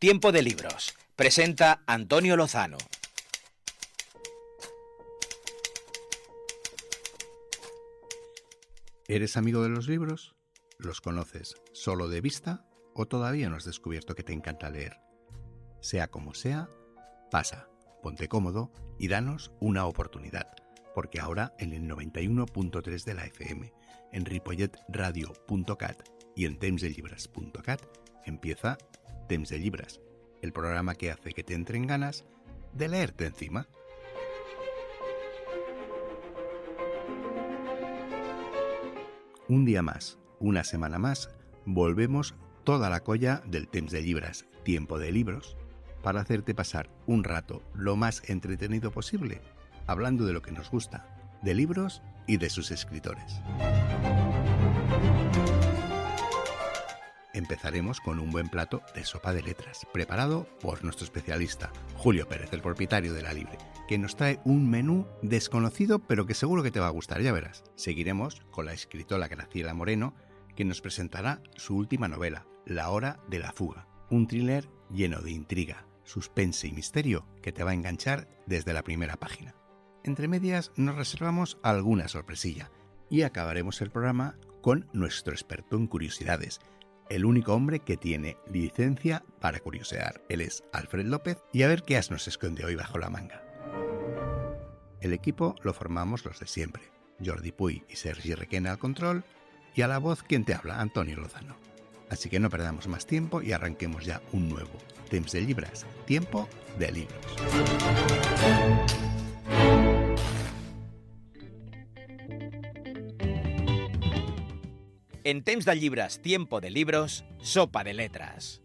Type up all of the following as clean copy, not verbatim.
Tiempo de libros. Presenta Antonio Lozano. ¿Eres amigo de los libros? ¿Los conoces solo de vista o todavía no has descubierto que te encanta leer? Sea como sea, pasa, ponte cómodo y danos una oportunidad, porque ahora en el 91.3 de la FM, en ripolletradio.cat y en tempsdelibres.cat empieza Temps de Llibres, el programa que hace que te entren ganas de leerte encima. Un día más, una semana más, volvemos toda la colla del Temps de Llibres, tiempo de libros, para hacerte pasar un rato lo más entretenido posible, hablando de lo que nos gusta, de libros y de sus escritores. Empezaremos con un buen plato de sopa de letras, preparado por nuestro especialista, Julio Pérez, el propietario de La Libre, que nos trae un menú desconocido, pero que seguro que te va a gustar, ya verás. Seguiremos con la escritora Graciela Moreno, que nos presentará su última novela, La Hora de la Fuga, un thriller lleno de intriga, suspense y misterio que te va a enganchar desde la primera página. Entre medias nos reservamos alguna sorpresilla y acabaremos el programa con nuestro experto en curiosidades, el único hombre que tiene licencia para curiosear. Él es Alfred López y a ver qué as nos esconde hoy bajo la manga. El equipo lo formamos los de siempre, Jordi Puy y Sergi Requena al control y a la voz quien te habla, Antonio Lozano. Así que no perdamos más tiempo y arranquemos ya un nuevo Temps de Llibres, tiempo de libros. En Temps de Llibres, tiempo de libros, sopa de letras.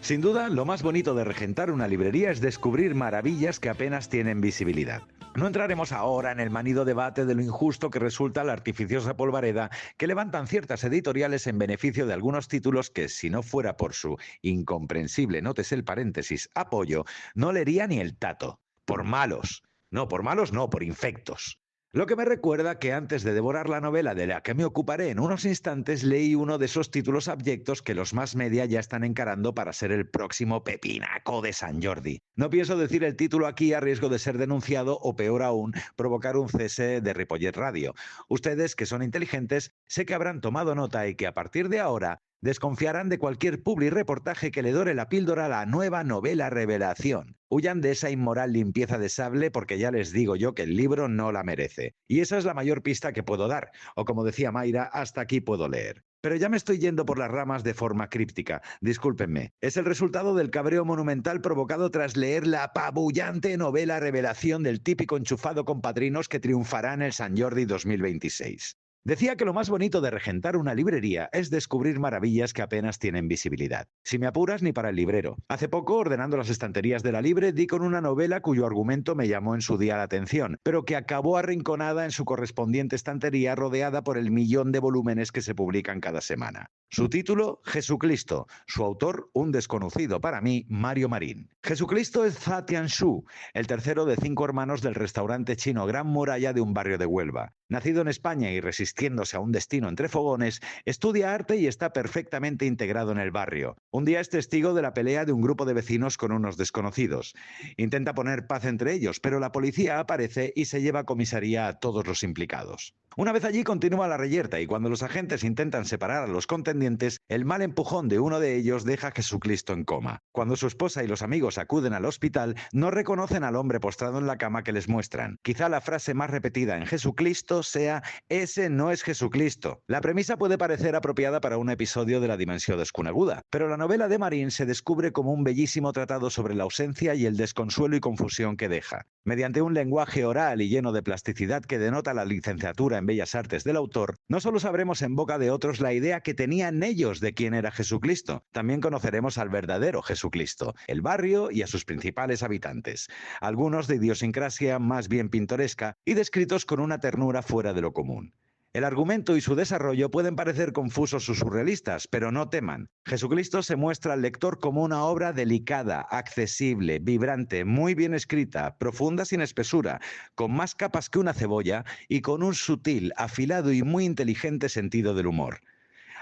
Sin duda, lo más bonito de regentar una librería es descubrir maravillas que apenas tienen visibilidad. No entraremos ahora en el manido debate de lo injusto que resulta la artificiosa polvareda que levantan ciertas editoriales en beneficio de algunos títulos que, si no fuera por su incomprensible, nótese el paréntesis, apoyo, no leería ni el tato. Por malos. No, por infectos. Lo que me recuerda que antes de devorar la novela de la que me ocuparé en unos instantes, leí uno de esos títulos abyectos que los más media ya están encarando para ser el próximo pepinaco de San Jordi. No pienso decir el título aquí a riesgo de ser denunciado o, peor aún, provocar un cese de Ripollet Radio. Ustedes, que son inteligentes, sé que habrán tomado nota y que a partir de ahora desconfiarán de cualquier publireportaje que le dore la píldora a la nueva novela revelación. Huyan de esa inmoral limpieza de sable porque ya les digo yo que el libro no la merece. Y esa es la mayor pista que puedo dar. O como decía Mayra, hasta aquí puedo leer. Pero ya me estoy yendo por las ramas de forma críptica. Discúlpenme. Es el resultado del cabreo monumental provocado tras leer la apabullante novela revelación del típico enchufado con padrinos que triunfará en el San Jordi 2026. Decía que lo más bonito de regentar una librería es descubrir maravillas que apenas tienen visibilidad. Si me apuras, ni para el librero. Hace poco, ordenando las estanterías de La Libre, di con una novela cuyo argumento me llamó en su día la atención, pero que acabó arrinconada en su correspondiente estantería rodeada por el millón de volúmenes que se publican cada semana. Su título, Jesucristo. Su autor, un desconocido para mí, Mario Marín. Jesucristo es Za Tianshu, el tercero de 5 hermanos del restaurante chino Gran Muralla de un barrio de Huelva. Nacido en España y resistiéndose a un destino entre fogones, estudia arte y está perfectamente integrado en el barrio. Un día es testigo de la pelea de un grupo de vecinos con unos desconocidos. Intenta poner paz entre ellos, pero la policía aparece y se lleva a comisaría a todos los implicados. Una vez allí continúa la reyerta y cuando los agentes intentan separar a los contendientes, el mal empujón de uno de ellos deja a Jesucristo en coma. Cuando su esposa y los amigos acuden al hospital, no reconocen al hombre postrado en la cama que les muestran. Quizá la frase más repetida en Jesucristo sea «Ese no es Jesucristo». La premisa puede parecer apropiada para un episodio de la dimensión desconeguda, pero la novela de Marín se descubre como un bellísimo tratado sobre la ausencia y el desconsuelo y confusión que deja. Mediante un lenguaje oral y lleno de plasticidad que denota la licenciatura en Bellas Artes del autor, no solo sabremos en boca de otros la idea que tenían ellos de quién era Jesucristo, también conoceremos al verdadero Jesucristo, el barrio y a sus principales habitantes, algunos de idiosincrasia más bien pintoresca y descritos con una ternura fuera de lo común. El argumento y su desarrollo pueden parecer confusos o surrealistas, pero no teman. Jesucristo se muestra al lector como una obra delicada, accesible, vibrante, muy bien escrita, profunda sin espesura, con más capas que una cebolla y con un sutil, afilado y muy inteligente sentido del humor.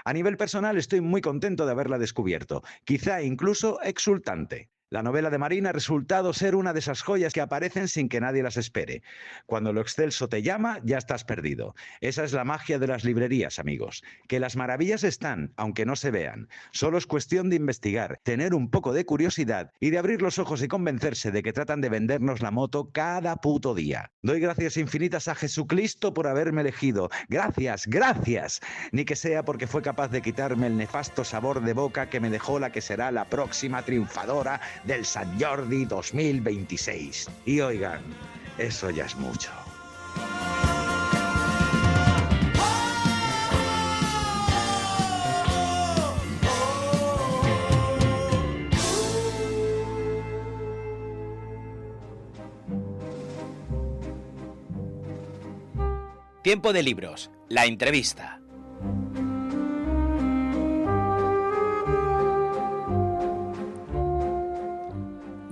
A nivel personal estoy muy contento de haberla descubierto, quizá incluso exultante. La novela de Marín ha resultado ser una de esas joyas que aparecen sin que nadie las espere. Cuando lo excelso te llama, ya estás perdido. Esa es la magia de las librerías, amigos. Que las maravillas están, aunque no se vean. Solo es cuestión de investigar, tener un poco de curiosidad y de abrir los ojos y convencerse de que tratan de vendernos la moto cada puto día. Doy gracias infinitas a Jesucristo por haberme elegido. Gracias, gracias. Ni que sea porque fue capaz de quitarme el nefasto sabor de boca que me dejó la que será la próxima triunfadora del Sant Jordi 2026. Y oigan, eso ya es mucho. Tiempo de libros, la entrevista.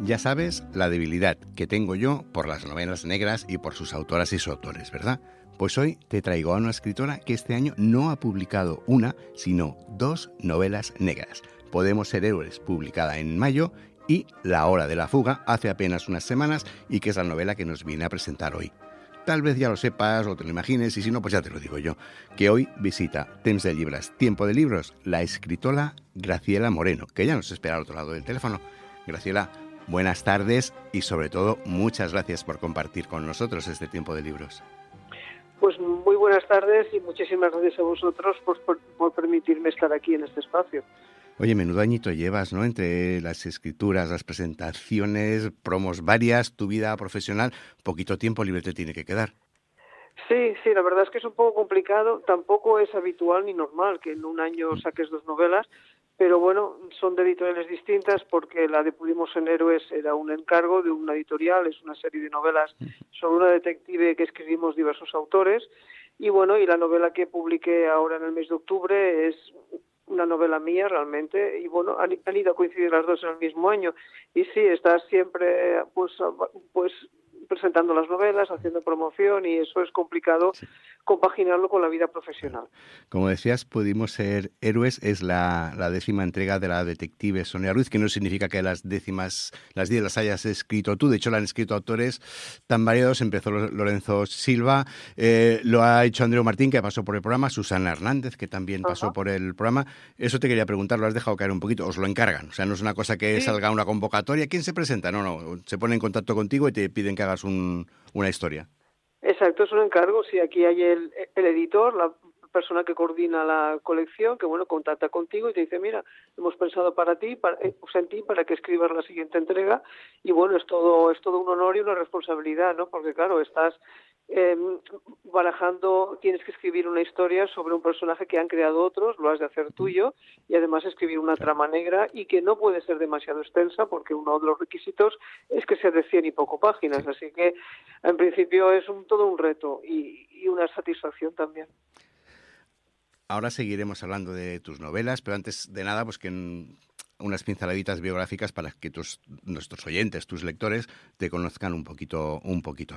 Ya sabes la debilidad que tengo yo por las novelas negras y por sus autoras y sus autores, ¿verdad? Pues hoy te traigo a una escritora que este año no ha publicado una, sino 2 novelas negras. Podemos ser héroes, publicada en mayo, y La hora de la fuga, hace apenas unas semanas, y que es la novela que nos viene a presentar hoy. Tal vez ya lo sepas o te lo imagines, y si no, pues ya te lo digo yo, que hoy visita Temps de Llibres, Tiempo de Libros, la escritora Graciela Moreno, que ya nos espera al otro lado del teléfono. Graciela, buenas tardes y sobre todo muchas gracias por compartir con nosotros este Tiempo de Libros. Pues muy buenas tardes y muchísimas gracias a vosotros por permitirme estar aquí en este espacio. Oye, menudo añito llevas, ¿no? Entre las escrituras, las presentaciones, promos varias, tu vida profesional, poquito tiempo libre te tiene que quedar. Sí, la verdad es que es un poco complicado, tampoco es habitual ni normal que en un año saques 2 novelas, pero bueno, son de editoriales distintas porque la de Pudimos en Héroes era un encargo de una editorial, es una serie de novelas sobre una detective que escribimos diversos autores, y bueno, y la novela que publiqué ahora en el mes de octubre es una novela mía realmente, y bueno, han ido a coincidir las dos en el mismo año, y sí, estás siempre pues presentando las novelas, haciendo promoción, y eso es complicado compaginarlo con la vida profesional. Como decías, Pudimos ser héroes, es la 10ª entrega de la detective Sonia Ruiz, que no significa que las 10 las hayas escrito tú, de hecho la han escrito autores tan variados, empezó Lorenzo Silva, lo ha hecho Andreu Martín, que pasó por el programa, Susana Hernández, que también pasó por el programa. Eso te quería preguntar, lo has dejado caer un poquito, os lo encargan, o sea, no es una cosa que salga una convocatoria, ¿quién se presenta? No, se pone en contacto contigo y te piden que hagas una historia. Exacto, es un encargo. Sí, aquí hay el editor, la persona que coordina la colección, que bueno, contacta contigo y te dice, mira, hemos pensado en ti para que escribas la siguiente entrega, y bueno, es todo un honor y una responsabilidad, ¿no? Porque claro, estás barajando, tienes que escribir una historia sobre un personaje que han creado otros, lo has de hacer tuyo, y además escribir una trama negra y que no puede ser demasiado extensa porque uno de los requisitos es que sea de 100 y poco páginas, así que en principio es todo un reto y una satisfacción también. Ahora seguiremos hablando de tus novelas, pero antes de nada, pues que unas pinceladitas biográficas para que nuestros oyentes, tus lectores, te conozcan un poquito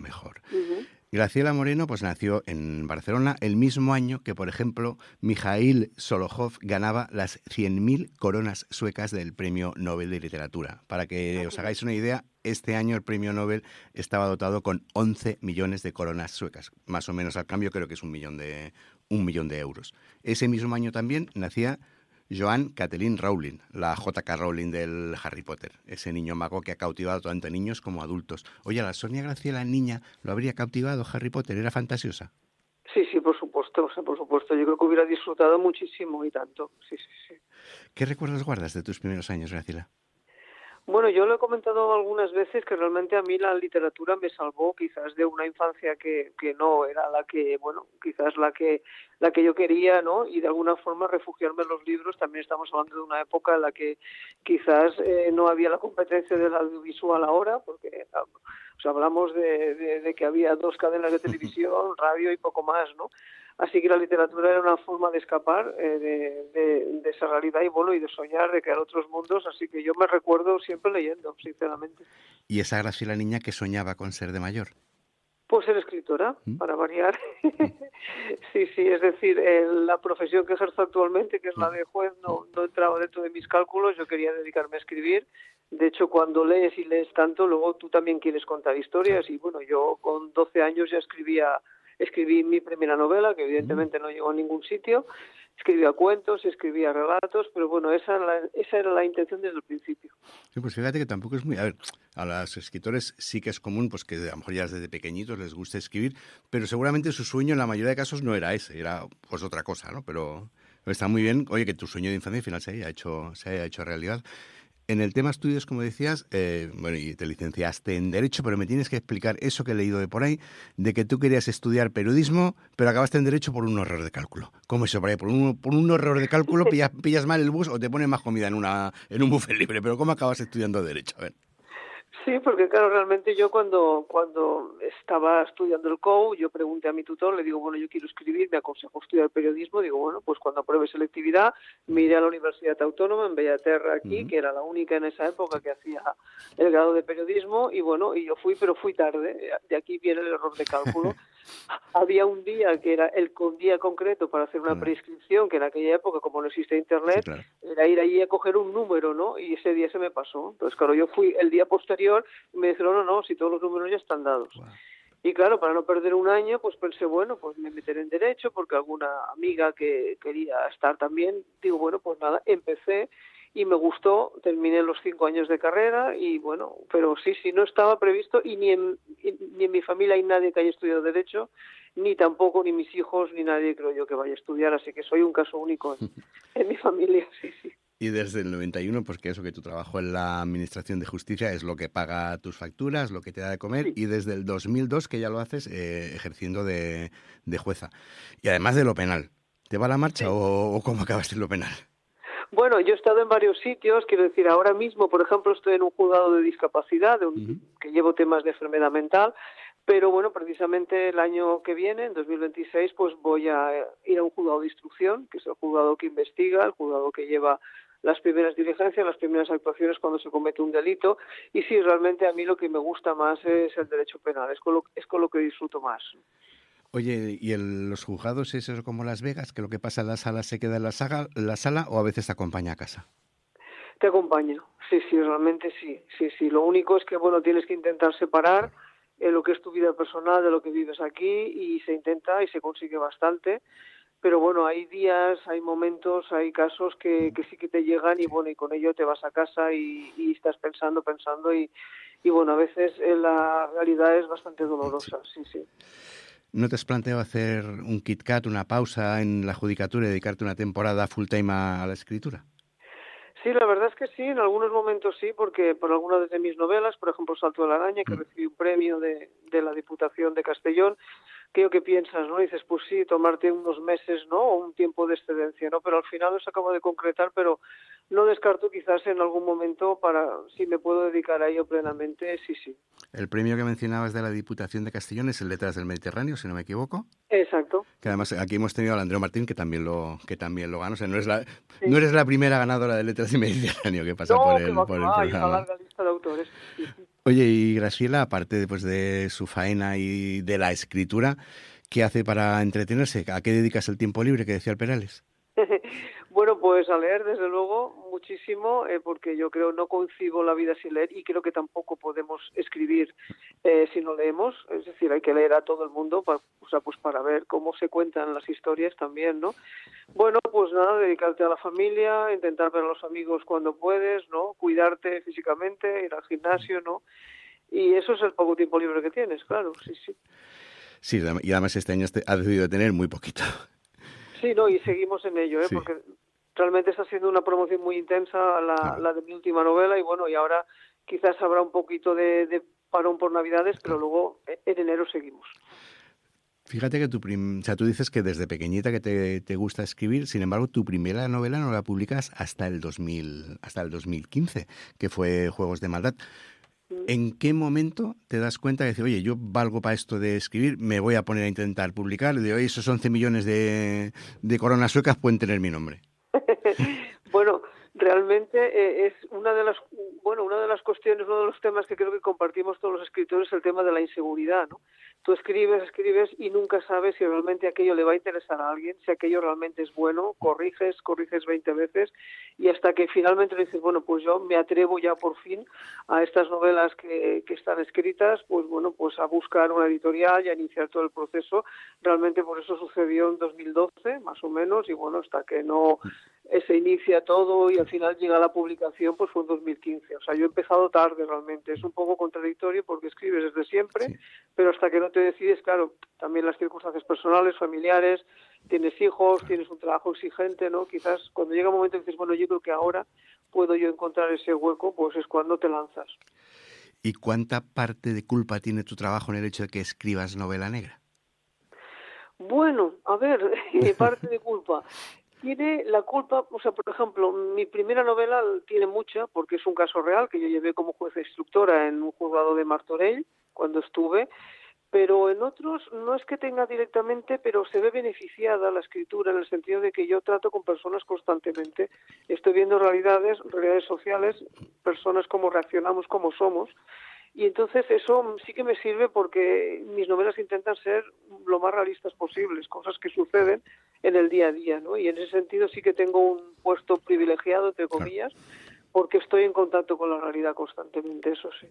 mejor. Uh-huh. Graciela Moreno pues nació en Barcelona el mismo año que, por ejemplo, Mikhail Sholokhov ganaba las 100.000 coronas suecas del Premio Nobel de Literatura. Para que os hagáis una idea, este año el Premio Nobel estaba dotado con 11 millones de coronas suecas. Más o menos al cambio creo que es 1 millón de euros. Ese mismo año también nacía Joan Catelyn Rowling, la J.K. Rowling del Harry Potter, ese niño mago que ha cautivado tanto a niños como a adultos. Oye, ¿la Sonia Graciela niña lo habría cautivado Harry Potter? ¿Era fantasiosa? Sí, por supuesto, por supuesto. Yo creo que hubiera disfrutado muchísimo y tanto. Sí. ¿Qué recuerdos guardas de tus primeros años, Graciela? Bueno, yo lo he comentado algunas veces que realmente a mí la literatura me salvó quizás de una infancia que no era la que, bueno, quizás la que yo quería, ¿no? Y de alguna forma refugiarme en los libros. También estamos hablando de una época en la que quizás no había la competencia del audiovisual ahora, porque O sea, hablamos de que había 2 cadenas de televisión, radio y poco más, ¿no? Así que la literatura era una forma de escapar de esa realidad y bueno, y de soñar, de crear otros mundos. Así que yo me recuerdo siempre leyendo, sinceramente. ¿Y esa Graciela niña que soñaba con ser de mayor? Pues ser escritora, para variar. Sí, es decir, la profesión que ejerzo actualmente, que es la de juez, no entraba dentro de mis cálculos. Yo quería dedicarme a escribir. De hecho, cuando lees y lees tanto, luego tú también quieres contar historias. Y bueno, yo con 12 años ya escribí mi primera novela, que evidentemente no llegó a ningún sitio. Escribía cuentos, escribía relatos, pero bueno, esa era la intención desde el principio. Sí, pues fíjate que tampoco es muy... A ver, a los escritores sí que es común pues que a lo mejor ya desde pequeñitos les guste escribir, pero seguramente su sueño en la mayoría de casos no era ese, era pues otra cosa, ¿no? Pero está muy bien, oye, que tu sueño de infancia al final se haya hecho realidad. En el tema estudios, como decías, bueno, y te licenciaste en Derecho, pero me tienes que explicar eso que he leído de por ahí, de que tú querías estudiar periodismo, pero acabaste en Derecho por un error de cálculo. ¿Cómo eso? Por un error de cálculo pillas mal el bus o te ponen más comida en un buffet libre, pero ¿cómo acabas estudiando Derecho? A ver. Sí, porque claro, realmente yo cuando estaba estudiando el COU, yo pregunté a mi tutor, le digo, bueno, yo quiero escribir, me aconsejó estudiar periodismo, digo, bueno, pues cuando apruebe selectividad, me iré a la Universidad Autónoma en Bellaterra aquí, que era la única en esa época que hacía el grado de periodismo, y bueno, y yo fui, pero fui tarde, de aquí viene el error de cálculo. Había un día que era el día concreto para hacer una preinscripción, que en aquella época, como no existe internet, Sí, claro. era ir allí a coger un número, ¿no? Y ese día se me pasó. Entonces, claro, yo fui el día posterior y me dijeron, no, si todos los números ya están dados. Wow. Y claro, para no perder un año, pues pensé, bueno, pues me meteré en Derecho, porque alguna amiga que quería estar también, digo, bueno, pues nada, empecé y me gustó, terminé los 5 años de carrera y bueno, pero sí, no estaba previsto y ni en mi familia hay nadie que haya estudiado Derecho, ni tampoco ni mis hijos, ni nadie creo yo que vaya a estudiar, así que soy un caso único en mi familia, sí. Y desde el 91, pues que eso, que tu trabajo en la Administración de Justicia es lo que paga tus facturas, lo que te da de comer, Sí. y desde el 2002 que ya lo haces ejerciendo de jueza. Y además de lo penal. ¿Te va la marcha o cómo acabaste en lo penal? Bueno, yo he estado en varios sitios, quiero decir, ahora mismo, por ejemplo, estoy en un juzgado de discapacidad, que llevo temas de enfermedad mental, pero bueno, precisamente el año que viene, en 2026, pues voy a ir a un juzgado de instrucción, que es el juzgado que investiga, el juzgado que lleva las primeras diligencias, las primeras actuaciones cuando se comete un delito, y sí, realmente a mí lo que me gusta más es el derecho penal, es con lo que disfruto más. Oye, ¿y en los juzgados es eso como Las Vegas, que lo que pasa en la sala se queda en la sala o a veces te acompaña a casa? Te acompaño, sí, realmente sí. Lo único es que, bueno, tienes que intentar separar lo que es tu vida personal de lo que vives aquí y se intenta y se consigue bastante. Pero bueno, hay días, hay momentos, hay casos que sí que te llegan y bueno, y con ello te vas a casa y estás pensando y bueno, a veces la realidad es bastante dolorosa, sí. ¿No te has planteado hacer un Kit Kat, una pausa en la judicatura y dedicarte una temporada full time a la escritura? Sí, la verdad es que sí, en algunos momentos sí, porque por algunas de mis novelas, por ejemplo Salto de la Araña, que recibí un premio de la Diputación de Castellón, creo que piensas, ¿no? Dices, pues sí, tomarte unos meses, ¿no? O un tiempo de excedencia, ¿no? Pero al final no se acaba de concretar, pero no descarto quizás en algún momento si me puedo dedicar a ello plenamente, sí. El premio que mencionabas de la Diputación de Castellón es el Letras del Mediterráneo, si no me equivoco. Exacto. Que además aquí hemos tenido a Andreu Martín, que también lo ganó. O sea, no eres la primera ganadora de Letras del Mediterráneo que pasa por el programa. Hay una larga lista de autores. Oye, y Graciela, aparte de su faena y de la escritura, ¿qué hace para entretenerse? ¿A qué dedicas el tiempo libre que decía el Perales? Bueno, pues a leer, desde luego, muchísimo, porque yo creo no concibo la vida sin leer y creo que tampoco podemos escribir si no leemos. Es decir, hay que leer a todo el mundo para ver cómo se cuentan las historias también, ¿no? Bueno, pues nada, dedicarte a la familia, intentar ver a los amigos cuando puedes, ¿no? Cuidarte físicamente, ir al gimnasio, ¿no? Y eso es el poco tiempo libre que tienes, claro, sí. Sí, y además este año has decidido tener muy poquito. Sí, no, y seguimos en ello, Sí. Porque realmente está siendo una promoción muy intensa la de mi última novela y bueno, y ahora quizás habrá un poquito de parón por Navidades, pero luego en enero seguimos. Fíjate que tú dices que desde pequeñita que te gusta escribir, sin embargo, tu primera novela no la publicas hasta el 2015, que fue Juegos de Maldad. ¿En qué momento te das cuenta de decir, oye, yo valgo para esto de escribir, me voy a poner a intentar publicar? Y de oye, esos 11 millones de coronas suecas pueden tener mi nombre. Bueno, realmente es una de las cuestiones, uno de los temas que creo que compartimos todos los escritores, el tema de la inseguridad, ¿no? Tú escribes y nunca sabes si realmente aquello le va a interesar a alguien, si aquello realmente es bueno, corriges 20 veces y hasta que finalmente le dices, bueno, pues yo me atrevo ya por fin a estas novelas que están escritas, pues bueno, pues a buscar una editorial y a iniciar todo el proceso. Realmente por eso sucedió en 2012, más o menos, y bueno, hasta que no se inicia todo y al final llega la publicación, pues fue en 2015. O sea, yo he empezado tarde realmente. Es un poco contradictorio porque escribes desde siempre, sí, pero hasta que no te decides, claro, también las circunstancias personales, familiares, tienes hijos, tienes un trabajo exigente, ¿no? Quizás cuando llega un momento y dices, bueno, yo creo que ahora puedo yo encontrar ese hueco, pues es cuando te lanzas. ¿Y cuánta parte de culpa tiene tu trabajo en el hecho de que escribas novela negra? Bueno, a ver, parte de culpa. Tiene la culpa, o sea, por ejemplo, mi primera novela tiene mucha, porque es un caso real que yo llevé como jueza instructora en un juzgado de Martorell cuando estuve, pero en otros no es que tenga directamente, pero se ve beneficiada la escritura en el sentido de que yo trato con personas constantemente. Estoy viendo realidades sociales, personas cómo reaccionamos, cómo somos. Y entonces eso sí que me sirve porque mis novelas intentan ser lo más realistas posibles, cosas que suceden en el día a día, ¿no? Y en ese sentido sí que tengo un puesto privilegiado, entre comillas, porque estoy en contacto con la realidad constantemente, eso sí.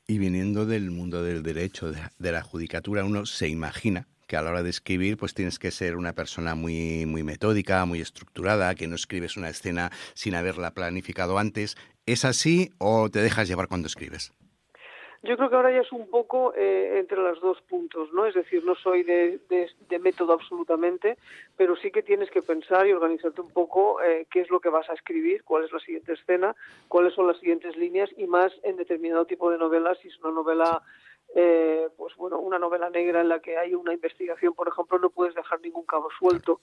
Y viniendo del mundo del derecho, de la judicatura, uno se imagina que a la hora de escribir pues tienes que ser una persona muy, muy metódica, muy estructurada, que no escribes una escena sin haberla planificado antes. ¿Es así o te dejas llevar cuando escribes? Yo creo que ahora ya es un poco entre los dos puntos, ¿no? Es decir, no soy de método absolutamente, pero sí que tienes que pensar y organizarte un poco qué es lo que vas a escribir, cuál es la siguiente escena, cuáles son las siguientes líneas y más en determinado tipo de novelas. Si es una novela, pues bueno, una novela negra en la que hay una investigación, por ejemplo, no puedes dejar ningún cabo suelto.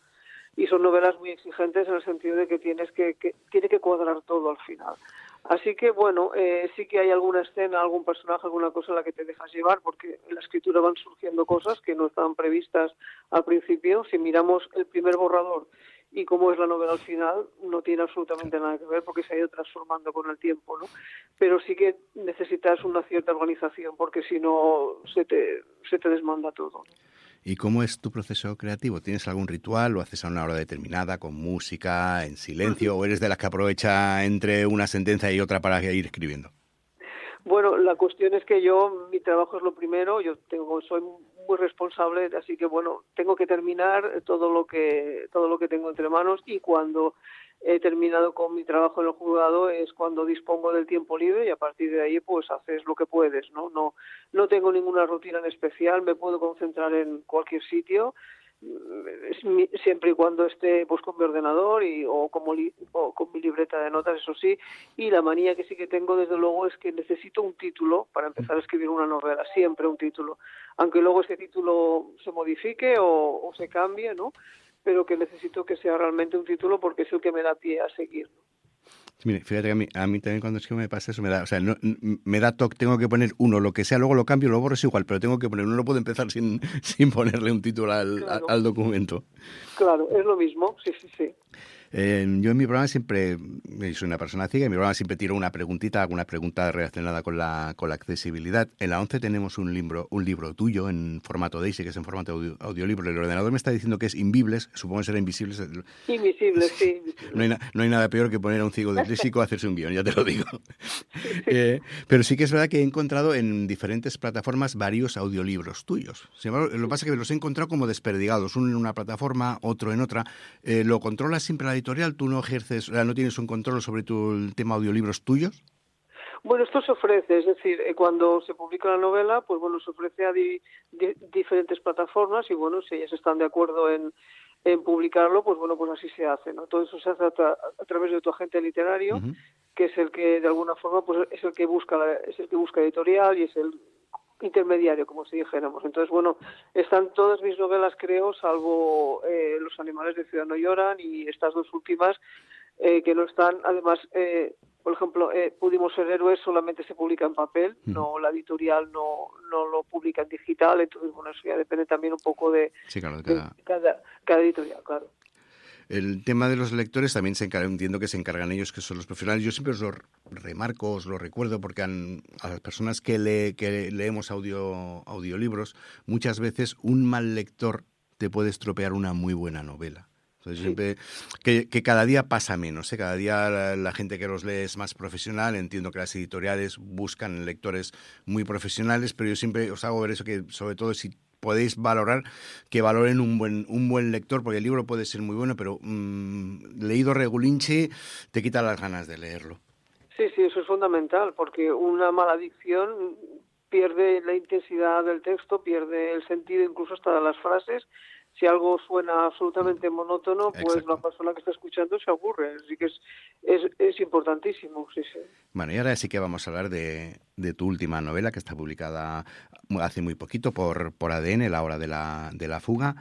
Y son novelas muy exigentes en el sentido de que tiene que cuadrar todo al final. Así que, bueno, sí que hay alguna escena, algún personaje, alguna cosa en la que te dejas llevar, porque en la escritura van surgiendo cosas que no estaban previstas al principio. Si miramos el primer borrador y cómo es la novela al final, no tiene absolutamente nada que ver porque se ha ido transformando con el tiempo, ¿no? Pero sí que necesitas una cierta organización porque si no se te desmanda todo, ¿no? ¿Y cómo es tu proceso creativo? ¿Tienes algún ritual? ¿Lo haces a una hora determinada, con música, en silencio? ¿O eres de las que aprovecha entre una sentencia y otra para ir escribiendo? Bueno, la cuestión es que mi trabajo es lo primero, soy muy responsable, así que bueno, tengo que terminar todo lo que tengo entre manos y cuando he terminado con mi trabajo en el juzgado es cuando dispongo del tiempo libre y a partir de ahí pues haces lo que puedes, ¿no? No tengo ninguna rutina en especial, me puedo concentrar en cualquier sitio, siempre y cuando esté pues con mi ordenador o con mi libreta de notas, eso sí. Y la manía que sí que tengo desde luego es que necesito un título para empezar a escribir una novela, siempre un título, aunque luego ese título se modifique o se cambie, ¿no? Pero que necesito que sea realmente un título porque es el que me da pie a seguir, ¿no? Mire, fíjate que a mí también cuando escribo me pasa eso, me da toque, tengo que poner uno, lo que sea, luego lo cambio, lo borro, es igual, pero tengo que poner uno, no puedo empezar sin ponerle un título al documento. Claro, es lo mismo, sí. Yo en mi programa siempre, soy una persona ciega, en mi programa siempre tiro alguna pregunta relacionada con la accesibilidad. En la 11 tenemos un libro tuyo en formato DAISY, que es en formato audiolibro. El ordenador me está diciendo que es Invibles, supongo que será Invisibles. Invisibles, sí. No hay nada peor que poner a un ciego disléxico a hacerse un guión, ya te lo digo. Pero sí que es verdad que he encontrado en diferentes plataformas varios audiolibros tuyos. Sin embargo, lo que pasa es que los he encontrado como desperdigados, uno en una plataforma, otro en otra. ¿Lo controlas siempre la editorial? ¿Tú no ejerces, no tienes un control sobre el tema audiolibros tuyos? Bueno, esto se ofrece, es decir, cuando se publica la novela, pues bueno, se ofrece a diferentes plataformas y bueno, si ellas están de acuerdo en publicarlo, pues bueno, pues así se hace, ¿no? Todo eso se hace a través de tu agente literario, que es el que de alguna forma pues es el que busca editorial y es el intermediario, como si dijéramos. Entonces, bueno, están todas mis novelas, creo, salvo Los animales de Ciudad no lloran y estas dos últimas, que no están, además, por ejemplo, Pudimos ser héroes solamente se publica en papel, no, la editorial no lo publica en digital, entonces bueno, eso ya depende también un poco de, Sí, claro, de cada editorial, claro. El tema de los lectores también entiendo que se encargan ellos, que son los profesionales. Yo siempre os lo remarco, os lo recuerdo, porque a las personas que leemos audiolibros, muchas veces un mal lector te puede estropear una muy buena novela. Entonces, siempre que cada día pasa menos, ¿eh? Cada día la gente que los lee es más profesional. Entiendo que las editoriales buscan lectores muy profesionales, pero yo siempre os hago ver eso, que sobre todo si podéis valorar, que valoren un buen lector, porque el libro puede ser muy bueno, pero leído regulinche te quita las ganas de leerlo. Sí, eso es fundamental, porque una mala dicción pierde la intensidad del texto, pierde el sentido incluso hasta de las frases. Si algo suena absolutamente monótono, pues Exacto. la persona que está escuchando se aburre. Así que es importantísimo, sí. Bueno, y ahora sí que vamos a hablar de tu última novela, que está publicada hace muy poquito por ADN, La hora de la fuga,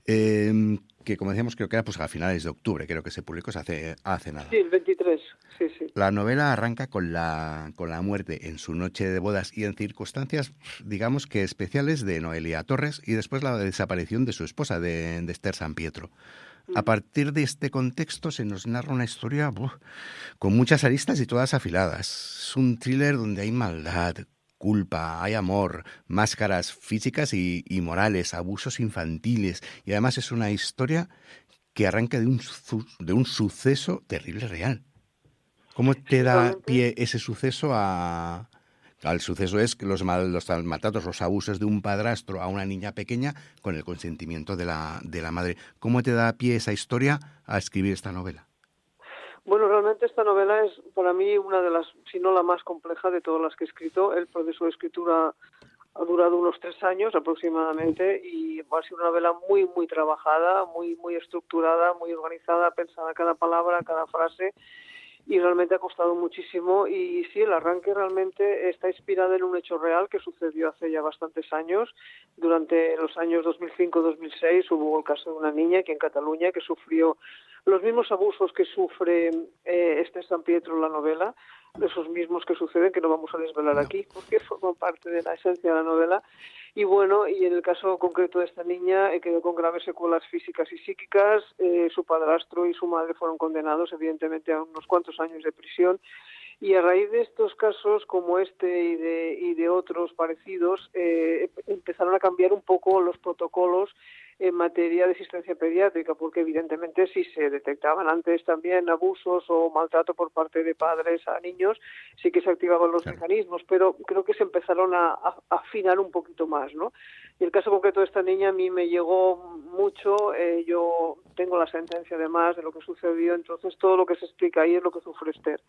que como decíamos creo que era pues a finales de octubre, creo que se publicó hace nada. Sí, el 23, sí. La novela arranca con la muerte en su noche de bodas y en circunstancias, digamos que especiales, de Noelia Torres, y después la desaparición de su esposa, de Esther San Pietro. A partir de este contexto se nos narra una historia con muchas aristas y todas afiladas. Es un thriller donde hay maldad, culpa, hay amor, máscaras físicas y morales, abusos infantiles, y además es una historia que arranca de un suceso terrible real. ¿Cómo te da pie ese suceso al suceso? Es que los maltratos, los abusos de un padrastro a una niña pequeña con el consentimiento de la madre. ¿Cómo te da pie esa historia a escribir esta novela? Bueno, realmente esta novela es para mí una de las, si no la más compleja de todas las que he escrito. El proceso de escritura ha durado unos 3 años aproximadamente y ha sido una novela muy, muy trabajada, muy, muy estructurada, muy organizada, pensada cada palabra, cada frase, y realmente ha costado muchísimo. Y sí, el arranque realmente está inspirado en un hecho real que sucedió hace ya bastantes años. Durante los años 2005-2006 hubo el caso de una niña aquí en Cataluña que sufrió los mismos abusos que sufre Esther San Pietro en la novela, esos mismos que suceden, que no vamos a desvelar aquí porque forman parte de la esencia de la novela. Y bueno, y en el caso concreto de esta niña quedó con graves secuelas físicas y psíquicas. Su padrastro y su madre fueron condenados evidentemente a unos cuantos años de prisión. Y a raíz de estos casos como este y de otros parecidos, empezaron a cambiar un poco los protocolos en materia de asistencia pediátrica, porque evidentemente si se detectaban antes también abusos o maltrato por parte de padres a niños, sí que se activaban los mecanismos, pero creo que se empezaron a afinar un poquito más, ¿no? Y el caso concreto de esta niña a mí me llegó mucho. Yo tengo la sentencia además de lo que sucedió, entonces todo lo que se explica ahí es lo que sufre Esther.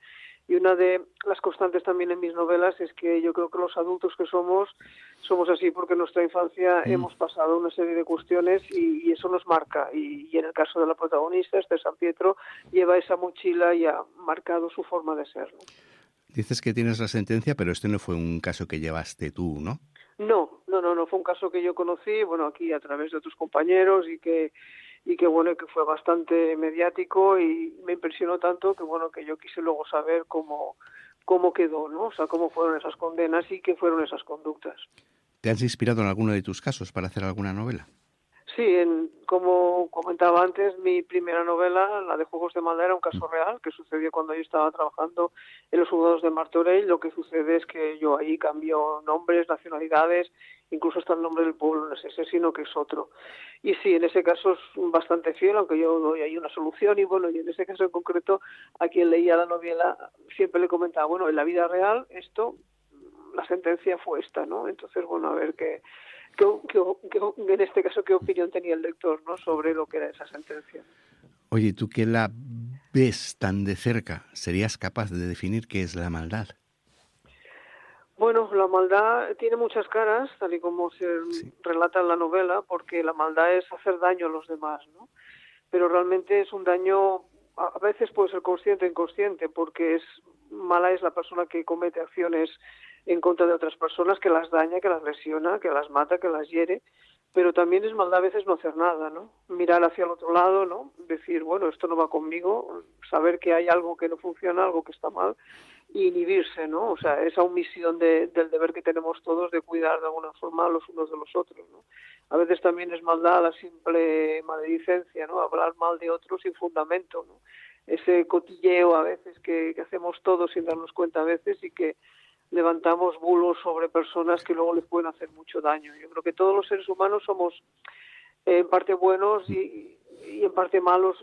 Y una de las constantes también en mis novelas es que yo creo que los adultos que somos así porque en nuestra infancia hemos pasado una serie de cuestiones y eso nos marca. Y en el caso de la protagonista, Esther San Pietro, lleva esa mochila y ha marcado su forma de ser, ¿no? Dices que tienes la sentencia, pero este no fue un caso que llevaste tú, ¿no? No, fue un caso que yo conocí, bueno, aquí a través de otros compañeros y que bueno, que fue bastante mediático y me impresionó tanto que bueno, que yo quise luego saber cómo quedó, ¿no? O sea, cómo fueron esas condenas y qué fueron esas conductas. ¿Te has inspirado en alguno de tus casos para hacer alguna novela? Sí, como comentaba antes, mi primera novela, la de Juegos de Maldad, era un caso real que sucedió cuando yo estaba trabajando en los juzgados de Martorell. Lo que sucede es que yo ahí cambio nombres, nacionalidades, incluso hasta el nombre del pueblo, no es ese, sino que es otro. Y sí, en ese caso es bastante fiel, aunque yo doy ahí una solución. Y bueno, y en ese caso en concreto, a quien leía la novela siempre le comentaba, bueno, en la vida real la sentencia fue esta, ¿no? Entonces, bueno, a ver en este caso, ¿qué opinión tenía el lector, ¿no?, sobre lo que era esa sentencia? Oye, tú que la ves tan de cerca, ¿serías capaz de definir qué es la maldad? Bueno, la maldad tiene muchas caras, tal y como se relata en la novela, porque la maldad es hacer daño a los demás, ¿no? Pero realmente es un daño, a veces puede ser consciente o inconsciente, porque mala es la persona que comete acciones en contra de otras personas, que las daña, que las lesiona, que las mata, que las hiere, pero también es maldad a veces no hacer nada, ¿no? Mirar hacia el otro lado, ¿no? Decir, bueno, esto no va conmigo, saber que hay algo que no funciona, algo que está mal, y inhibirse, ¿no? O sea, esa omisión del deber que tenemos todos de cuidar de alguna forma los unos de los otros, ¿no? A veces también es maldad la simple maledicencia, ¿no? Hablar mal de otros sin fundamento, ¿no? Ese cotilleo a veces que hacemos todos sin darnos cuenta a veces y que levantamos bulos sobre personas que luego les pueden hacer mucho daño. Yo creo que todos los seres humanos somos en parte buenos y en parte malos.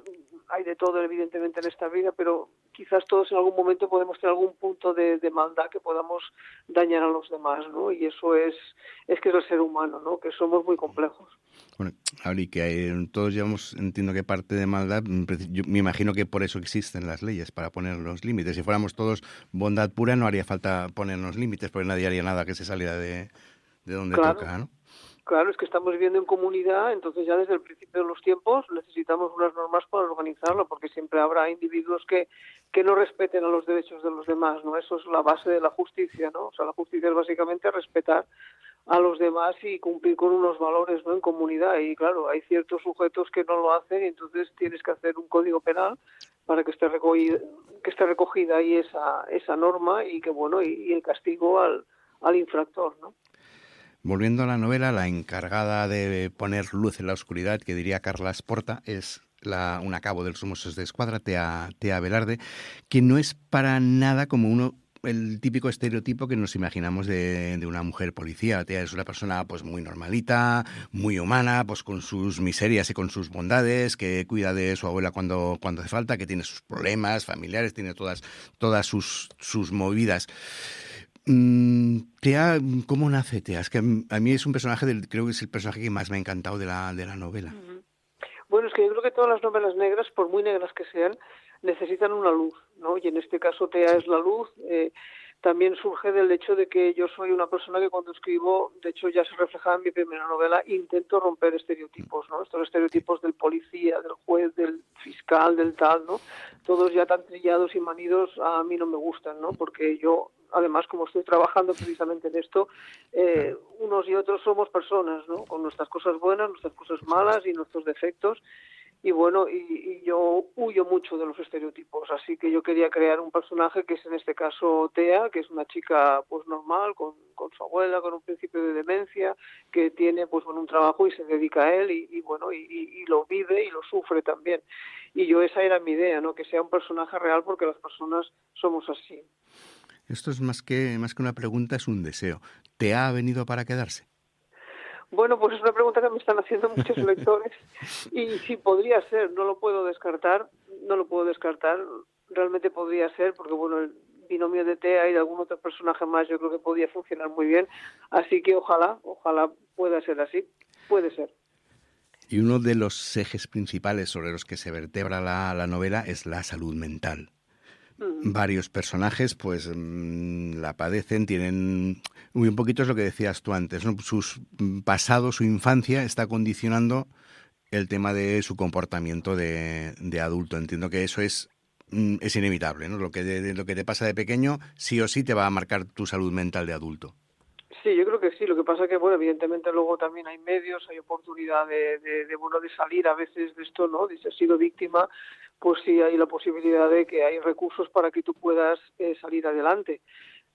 Hay de todo, evidentemente, en esta vida, pero quizás todos en algún momento podemos tener algún punto de maldad que podamos dañar a los demás, ¿no? Y eso es que es el ser humano, ¿no? Que somos muy complejos. Bueno, Auri, que todos llevamos, entiendo que parte de maldad, yo me imagino que por eso existen las leyes, para poner los límites. Si fuéramos todos bondad pura, no haría falta ponernos límites, porque nadie haría nada que se saliera de donde toca, ¿no? Claro, es que estamos viviendo en comunidad, entonces ya desde el principio de los tiempos necesitamos unas normas para organizarlo, porque siempre habrá individuos que no respeten a los derechos de los demás, ¿no? Eso es la base de la justicia, ¿no? O sea, la justicia es básicamente respetar a los demás y cumplir con unos valores, ¿no? En comunidad. Y claro, hay ciertos sujetos que no lo hacen y entonces tienes que hacer un código penal para que esté recogida ahí esa norma y que bueno y el castigo al infractor, ¿no? Volviendo a la novela, la encargada de poner luz en la oscuridad, que diría Carla Porta, es una cabo de los Mossos de Escuadra, Tea Velarde, que no es para nada como el típico estereotipo que nos imaginamos de una mujer policía. Tea es una persona pues muy normalita, muy humana, pues con sus miserias y con sus bondades, que cuida de su abuela cuando hace falta, que tiene sus problemas familiares, tiene todas sus movidas. Tea, ¿cómo nace Tea? Es que a mí es un personaje, creo que es el personaje que más me ha encantado de la novela. Bueno, es que yo creo que todas las novelas negras, por muy negras que sean, necesitan una luz, ¿no? Y en este caso Tea es la luz. También surge del hecho de que yo soy una persona que cuando escribo, de hecho ya se reflejaba en mi primera novela, intento romper estereotipos, ¿no? Estos estereotipos del policía, del juez, del fiscal, del tal, ¿no? Todos ya tan trillados y manidos a mí no me gustan, ¿no? Porque yo, además, como estoy trabajando precisamente en esto, unos y otros somos personas, ¿no? Con nuestras cosas buenas, nuestras cosas malas y nuestros defectos. Y bueno, y yo huyo mucho de los estereotipos, así que yo quería crear un personaje que es en este caso Tea, que es una chica pues normal, con su abuela, con un principio de demencia, que tiene pues bueno un trabajo y se dedica a él y bueno, y lo vive y lo sufre también. Y yo esa era mi idea, ¿no? Que sea un personaje real porque las personas somos así. Esto es más que una pregunta, es un deseo. ¿Tea ha venido para quedarse? Bueno, pues es una pregunta que me están haciendo muchos lectores y sí, podría ser, no lo puedo descartar, realmente podría ser, porque bueno, el binomio de Tea y de algún otro personaje más yo creo que podría funcionar muy bien, así que ojalá pueda ser así, puede ser. Y uno de los ejes principales sobre los que se vertebra la novela es la salud mental. Varios personajes pues la padecen, tienen un poquito es lo que decías tú antes, ¿no? Sus pasados, su infancia está condicionando el tema de su comportamiento de adulto. Entiendo que eso es inevitable, ¿no? Lo que te pasa de pequeño sí o sí te va a marcar tu salud mental de adulto. Sí, yo creo que sí. Lo que pasa que, bueno, evidentemente luego también hay medios, hay oportunidad de salir a veces de esto, ¿no? De si has sido víctima, pues sí hay la posibilidad de que hay recursos para que tú puedas salir adelante.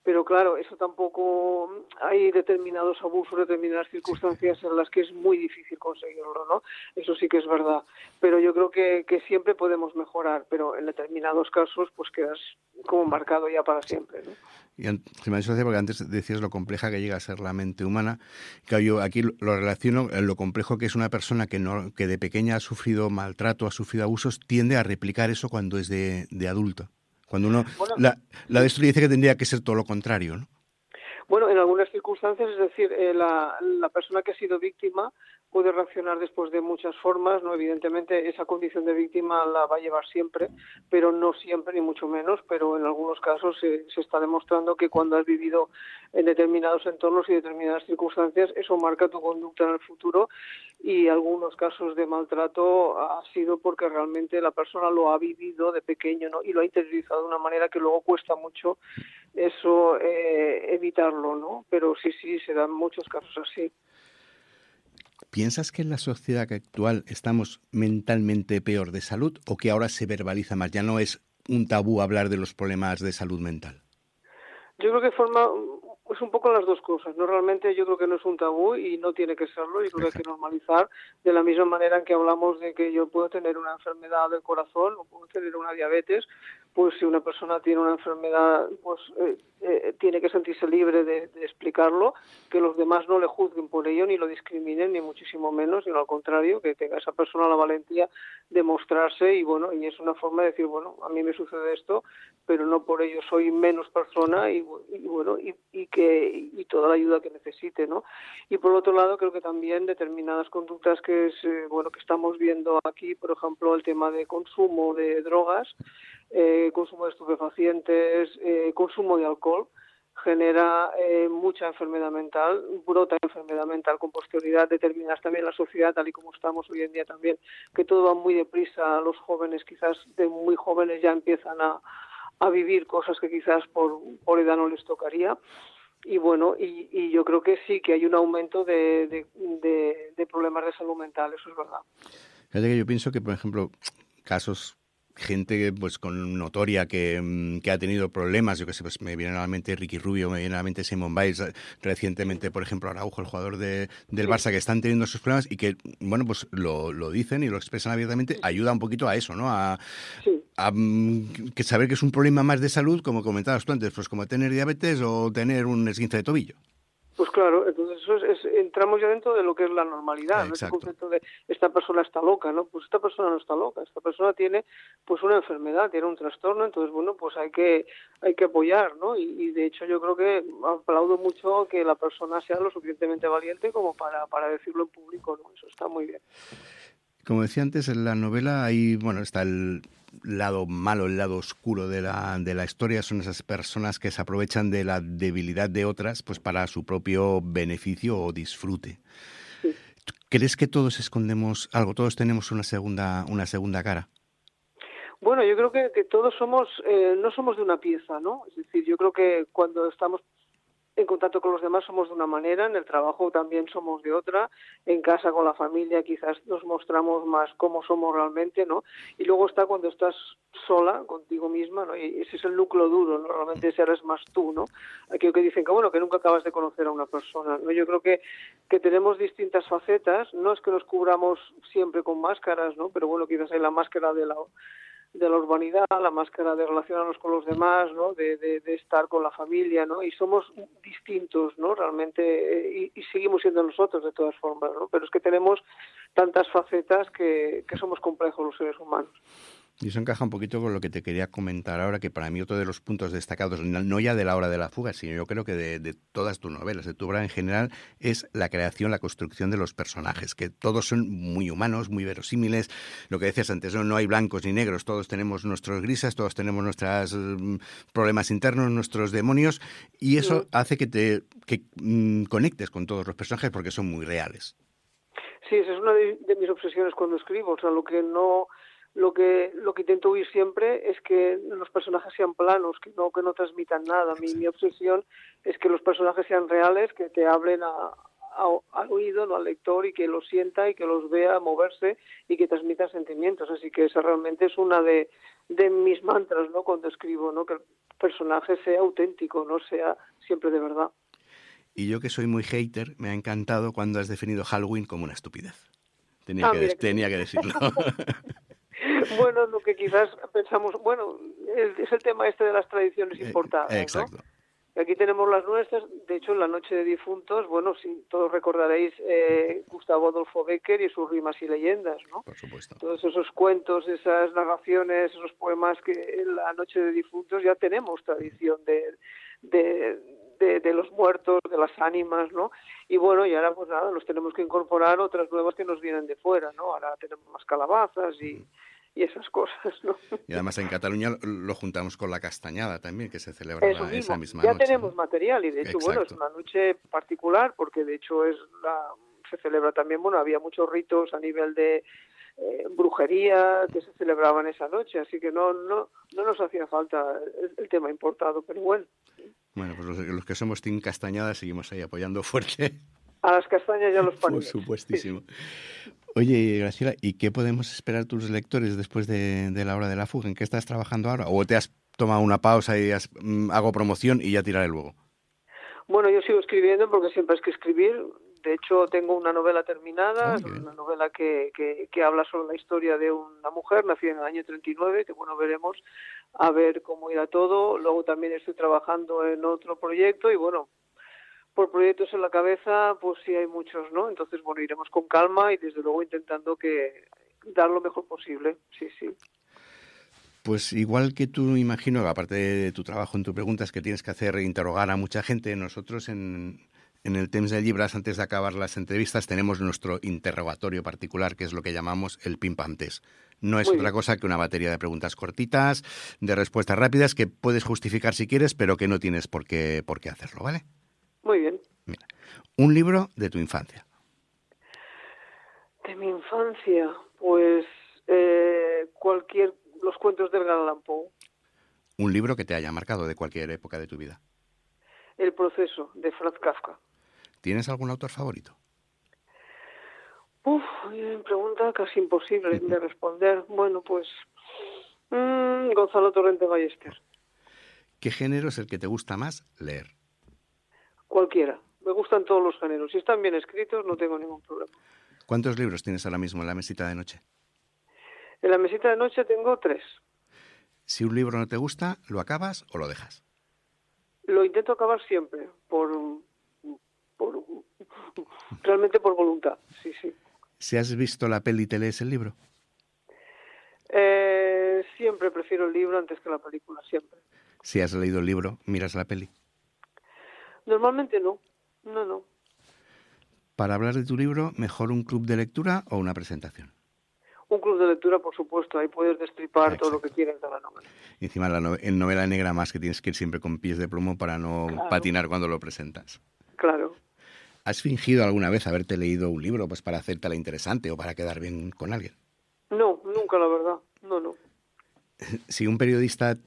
Pero claro, eso tampoco, hay determinados abusos, determinadas circunstancias en las que es muy difícil conseguirlo, ¿no? Eso sí que es verdad. Pero yo creo que siempre podemos mejorar, pero en determinados casos pues quedas como marcado ya para siempre, ¿no? Y se me ha hecho gracia porque antes decías lo compleja que llega a ser la mente humana. Claro, yo aquí lo relaciono, lo complejo que es una persona que de pequeña ha sufrido maltrato, ha sufrido abusos, tiende a replicar eso cuando es de adulto. Cuando uno, bueno, la de esto le dice que tendría que ser todo lo contrario, ¿no? Bueno, en algunas circunstancias, es decir, la persona que ha sido víctima puede reaccionar después de muchas formas, ¿no? Evidentemente esa condición de víctima la va a llevar siempre, pero no siempre ni mucho menos, pero en algunos casos se está demostrando que cuando has vivido en determinados entornos y determinadas circunstancias, eso marca tu conducta en el futuro y algunos casos de maltrato ha sido porque realmente la persona lo ha vivido de pequeño, ¿no? Y lo ha interiorizado de una manera que luego cuesta mucho eso evitarlo, ¿no? Pero sí, se dan muchos casos así. ¿Piensas que en la sociedad actual estamos mentalmente peor de salud o que ahora se verbaliza más? Ya no es un tabú hablar de los problemas de salud mental. Yo creo que es un poco las dos cosas, ¿no? Realmente yo creo que no es un tabú y no tiene que serlo. Yo creo que hay que normalizar de la misma manera en que hablamos de que yo puedo tener una enfermedad del corazón o puedo tener una diabetes. Pues si una persona tiene una enfermedad, pues tiene que sentirse libre de explicarlo, que los demás no le juzguen por ello, ni lo discriminen, ni muchísimo menos, sino al contrario, que tenga esa persona la valentía de mostrarse y bueno, y es una forma de decir, bueno, a mí me sucede esto, pero no por ello soy menos persona y toda la ayuda que necesite, ¿no? Y por otro lado, creo que también determinadas conductas que que estamos viendo aquí, por ejemplo, el tema de consumo de drogas, consumo de estupefacientes, consumo de alcohol, genera mucha enfermedad mental, brota enfermedad mental con posterioridad, determinadas también la sociedad, tal y como estamos hoy en día también, que todo va muy deprisa, los jóvenes quizás de muy jóvenes ya empiezan a vivir cosas que quizás por edad no les tocaría. Y bueno, y yo creo que sí, que hay un aumento de problemas de salud mental, eso es verdad. Fíjate que yo pienso que, por ejemplo, casos, gente pues con notoria que ha tenido problemas, yo que sé, pues me viene a la mente Ricky Rubio, me viene a la mente Simone Biles, recientemente, por ejemplo, Araujo, el jugador del Barça, que están teniendo esos problemas y que, bueno, pues lo dicen y lo expresan abiertamente, ayuda un poquito a eso, ¿no? A que saber que es un problema más de salud, como comentabas tú antes, pues como tener diabetes o tener un esguince de tobillo. Pues claro, entonces entramos ya dentro de lo que es la normalidad, ¿no? Ese concepto de esta persona está loca, ¿no? Pues esta persona no está loca, esta persona tiene pues una enfermedad, tiene un trastorno, entonces bueno, pues hay que apoyar, ¿no? Y de hecho yo creo que aplaudo mucho que la persona sea lo suficientemente valiente como para decirlo en público, ¿no? Eso está muy bien. Como decía antes, en la novela ahí, bueno, está el lado malo, el lado oscuro de la historia, son esas personas que se aprovechan de la debilidad de otras pues para su propio beneficio o disfrute. Sí. ¿Crees que todos escondemos algo, todos tenemos una segunda cara? Bueno, yo creo que todos no somos de una pieza, ¿no? Es decir, yo creo que cuando estamos en contacto con los demás somos de una manera, en el trabajo también somos de otra, en casa con la familia quizás nos mostramos más cómo somos realmente, ¿no? Y luego está cuando estás sola contigo misma, ¿no? Y ese es el núcleo duro, ¿no? Realmente ese eres más tú, ¿no? Aquello que dicen que bueno, que nunca acabas de conocer a una persona, ¿no? Yo creo que tenemos distintas facetas, no es que nos cubramos siempre con máscaras, ¿no? Pero bueno, quizás hay la máscara de la urbanidad, la máscara de relacionarnos con los demás, ¿no? De estar con la familia, ¿no? Y somos distintos, ¿no? Realmente, y seguimos siendo nosotros de todas formas, ¿no? Pero es que tenemos tantas facetas que somos complejos los seres humanos. Y eso encaja un poquito con lo que te quería comentar ahora, que para mí otro de los puntos destacados, no ya de La hora de la fuga, sino yo creo que de todas tus novelas, de tu obra en general, es la creación, la construcción de los personajes, que todos son muy humanos, muy verosímiles. Lo que decías antes, no hay blancos ni negros, todos tenemos nuestros grises, todos tenemos nuestros problemas internos, nuestros demonios, y eso hace que conectes con todos los personajes porque son muy reales. Sí, esa es una de mis obsesiones cuando escribo, o sea, lo que intento oír siempre es que los personajes sean planos, que no transmitan nada. Mi obsesión es que los personajes sean reales, que te hablen al oído, no al lector, y que los sienta y que los vea moverse y que transmitan sentimientos. Así que esa realmente es una de mis mantras, ¿no? Cuando escribo, ¿no? Que el personaje sea auténtico, no sea siempre de verdad. Y yo, que soy muy hater, me ha encantado cuando has definido Halloween como una estupidez. Tenía que decirlo. Bueno, lo que quizás pensamos, bueno, es el tema este de las tradiciones importadas, exacto. ¿no? Aquí tenemos las nuestras, de hecho en la Noche de Difuntos, bueno, si todos recordaréis Gustavo Adolfo Bécquer y sus rimas y leyendas, ¿no? Por supuesto. Todos esos cuentos, esas narraciones, esos poemas que en la Noche de Difuntos ya tenemos tradición de los muertos, de las ánimas, ¿no? Y bueno, y ahora pues nada, los tenemos que incorporar otras nuevas que nos vienen de fuera, ¿no? Ahora tenemos las calabazas y esas cosas, ¿no? Y además en Cataluña lo juntamos con la castañada también, que se celebra esa misma ya noche. Ya tenemos material y de hecho, bueno, es una noche particular porque de hecho se celebra también, bueno, había muchos ritos a nivel de brujería que se celebraban esa noche, así que no nos hacía falta el tema importado, pero bueno. Bueno, pues los que somos Team Castañada seguimos ahí apoyando fuerte. A las castañas y a los Por panillos. supuestísimo. Oye, Graciela, ¿y qué podemos esperar tus lectores después de La hora de la fuga? ¿En qué estás trabajando ahora? ¿O te has tomado una pausa y hago promoción y ya tiraré luego? Bueno, yo sigo escribiendo porque siempre hay que escribir. De hecho, tengo una novela terminada, Qué bien. una novela que habla sobre la historia de una mujer nacida en el año 39, que bueno, veremos a ver cómo irá todo. Luego también estoy trabajando en otro proyecto y bueno, por proyectos en la cabeza, pues sí hay muchos, ¿no? Entonces, bueno, iremos con calma y desde luego intentando dar lo mejor posible. Sí, sí. Pues igual que tú, imagino, aparte de tu trabajo en tu pregunta, es que tienes que hacer interrogar a mucha gente. Nosotros en el Temps de Llibres, antes de acabar las entrevistas, tenemos nuestro interrogatorio particular, que es lo que llamamos el Pim Pam Test. No es Muy otra bien. cosa que una batería de preguntas cortitas, de respuestas rápidas, que puedes justificar si quieres, pero que no tienes por qué hacerlo, ¿vale? Muy bien. Mira, un libro de tu infancia. De mi infancia, pues los cuentos del Allan Poe. Un libro que te haya marcado de cualquier época de tu vida. El proceso, de Franz Kafka. ¿Tienes algún autor favorito? Pregunta casi imposible de responder. Bueno, pues Gonzalo Torrente Ballester. ¿Qué género es el que te gusta más leer? Cualquiera. Me gustan todos los géneros. Si están bien escritos, no tengo ningún problema. ¿Cuántos libros tienes ahora mismo en la mesita de noche? En la mesita de noche tengo 3. Si un libro no te gusta, ¿lo acabas o lo dejas? Lo intento acabar siempre, realmente por voluntad, sí, sí. Si has visto la peli, ¿te lees el libro? Siempre prefiero el libro antes que la película, siempre. Si has leído el libro, ¿miras la peli? Normalmente no, no. Para hablar de tu libro, ¿mejor un club de lectura o una presentación? Un club de lectura, por supuesto, ahí puedes destripar Exacto. todo lo que quieras de la novela. Y encima en novela negra más, que tienes que ir siempre con pies de plomo para no patinar cuando lo presentas. Claro. ¿Has fingido alguna vez haberte leído un libro pues para hacértela interesante o para quedar bien con alguien? No, nunca, la verdad. No. Si un periodista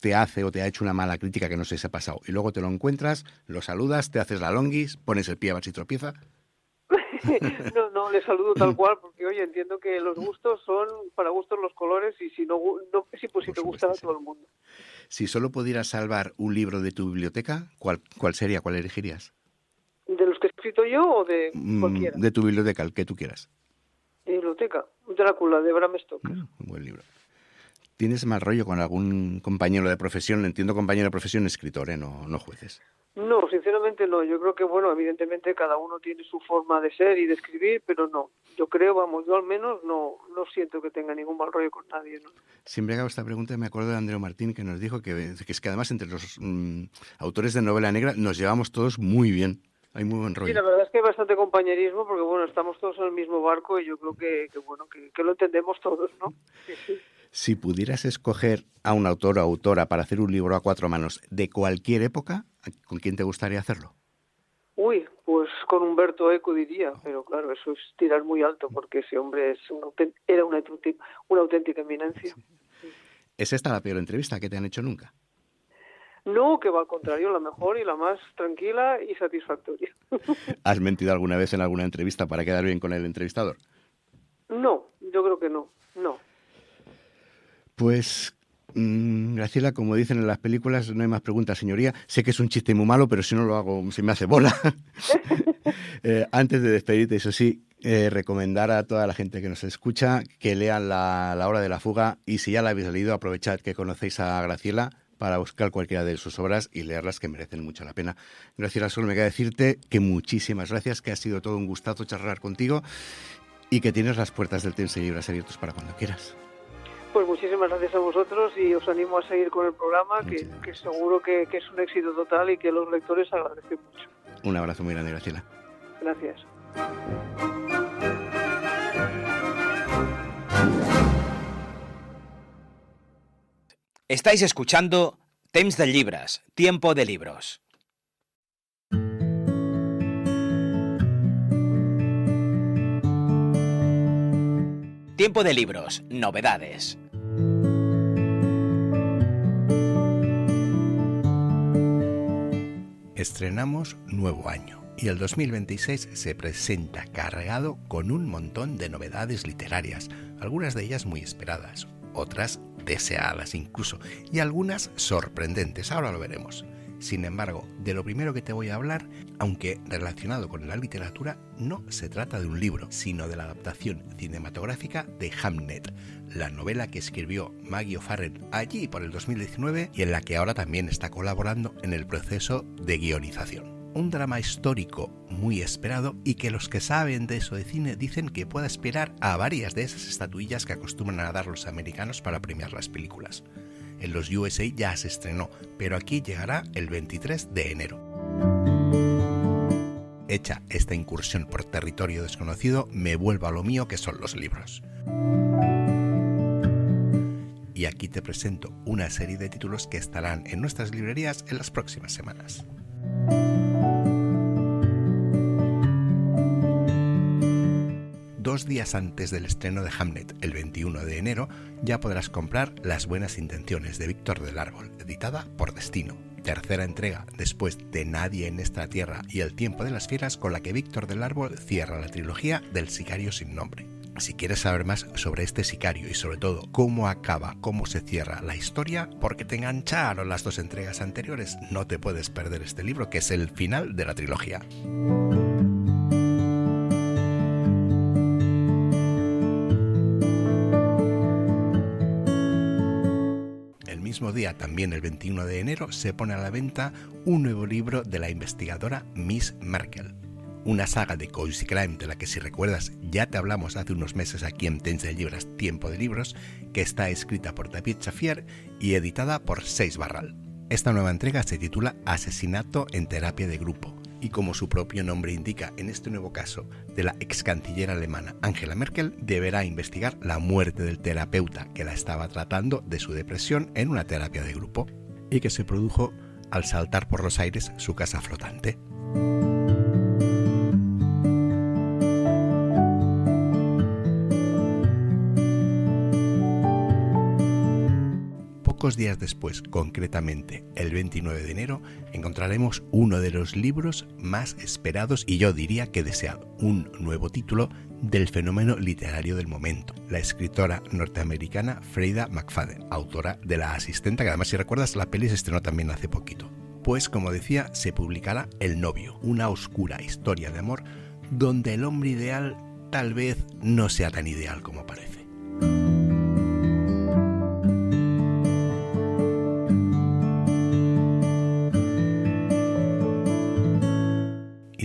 te hace o te ha hecho una mala crítica que no sé si ha pasado y luego te lo encuentras, lo saludas, te haces la longuis, pones el pie a ver si tropieza. No, le saludo tal cual, porque oye, entiendo que los gustos son para gustos los colores y si si te gustará a todo el mundo. Si solo pudieras salvar un libro de tu biblioteca, ¿cuál sería? ¿Cuál elegirías? ¿De los que he escrito yo o de cualquiera? De tu biblioteca, el que tú quieras. Biblioteca, Drácula, de Bram Stoker. Un buen libro. ¿Tienes mal rollo con algún compañero de profesión? Entiendo compañero de profesión, escritor, no jueces. No, sinceramente no. Yo creo que, bueno, evidentemente cada uno tiene su forma de ser y de escribir, pero no. Yo creo, yo al menos no siento que tenga ningún mal rollo con nadie, ¿no? Siempre que hago esta pregunta me acuerdo de Andreu Martín, que nos dijo que es que además entre los autores de novela negra nos llevamos todos muy bien. Hay muy buen rollo. Sí, la verdad es que hay bastante compañerismo porque, bueno, estamos todos en el mismo barco y yo creo que lo entendemos todos, ¿no? Sí. Si pudieras escoger a un autor o autora para hacer un libro a 4 manos de cualquier época, ¿con quién te gustaría hacerlo? Pues con Umberto Eco diría, pero claro, eso es tirar muy alto porque ese hombre era una auténtica eminencia. Sí. ¿Es esta la peor entrevista que te han hecho nunca? No, que va al contrario, la mejor y la más tranquila y satisfactoria. ¿Has mentido alguna vez en alguna entrevista para quedar bien con el entrevistador? No, yo creo que no. Pues, Graciela, como dicen en las películas, no hay más preguntas, señoría. Sé que es un chiste muy malo, pero si no lo hago se me hace bola. Antes de despedirte, eso sí, recomendar a toda la gente que nos escucha que lean la hora de la fuga y si ya la habéis leído, aprovechad que conocéis a Graciela para buscar cualquiera de sus obras y leerlas, que merecen mucho la pena. Graciela, solo me queda decirte que muchísimas gracias, que ha sido todo un gustazo charlar contigo y que tienes las puertas del Temps de Llibres abiertos para cuando quieras. Pues muchísimas gracias a vosotros y os animo a seguir con el programa, que seguro que es un éxito total y que los lectores agradecen mucho. Un abrazo muy grande, Graciela. Gracias. Estáis escuchando Temps de Llibres, Tiempo de Libros. Tiempo de Libros, novedades. Estrenamos nuevo año, Y el 2026 se presenta cargado con un montón de novedades literarias, algunas de ellas muy esperadas, otras deseadas incluso, y algunas sorprendentes, ahora lo veremos. Sin embargo, de lo primero que te voy a hablar, aunque relacionado con la literatura, no se trata de un libro, sino de la adaptación cinematográfica de Hamnet, la novela que escribió Maggie O'Farrell allí por el 2019 y en la que ahora también está colaborando en el proceso de guionización. Un drama histórico muy esperado y que los que saben de eso de cine dicen que puede aspirar a varias de esas estatuillas que acostumbran a dar los americanos para premiar las películas. En los USA ya se estrenó, pero aquí llegará el 23 de enero. Hecha esta incursión por territorio desconocido, me vuelvo a lo mío, que son los libros. Y aquí te presento una serie de títulos que estarán en nuestras librerías en las próximas semanas. Dos días antes del estreno de Hamnet, el 21 de enero, ya podrás comprar Las buenas intenciones de Víctor del Árbol, editada por Destino. Tercera entrega después de Nadie en esta tierra y El tiempo de las fieras, con la que Víctor del Árbol cierra la trilogía del Sicario sin nombre. Si quieres saber más sobre este sicario y sobre todo cómo acaba, cómo se cierra la historia, porque te engancharon las dos entregas anteriores, no te puedes perder este libro, que es el final de la trilogía. Mismo día, también el 21 de enero, se pone a la venta un nuevo libro de la investigadora Miss Marple, una saga de cozy crime de la que, si recuerdas, ya te hablamos hace unos meses aquí en Temps de Llibres, Tiempo de Libros, que está escrita por David Chafier y editada por Seix Barral. Esta nueva entrega se titula Asesinato en terapia de grupo, y como su propio nombre indica, en este nuevo caso de la ex canciller alemana Angela Merkel, deberá investigar la muerte del terapeuta que la estaba tratando de su depresión en una terapia de grupo y que se produjo al saltar por los aires su casa flotante. Pocos días después, concretamente el 29 de enero, encontraremos uno de los libros más esperados y yo diría que deseado, un nuevo título del fenómeno literario del momento, la escritora norteamericana Freida McFadden, autora de La asistenta, que además, si recuerdas, la peli se estrenó también hace poquito. Pues, como decía, se publicará El novio, una oscura historia de amor donde el hombre ideal tal vez no sea tan ideal como parece.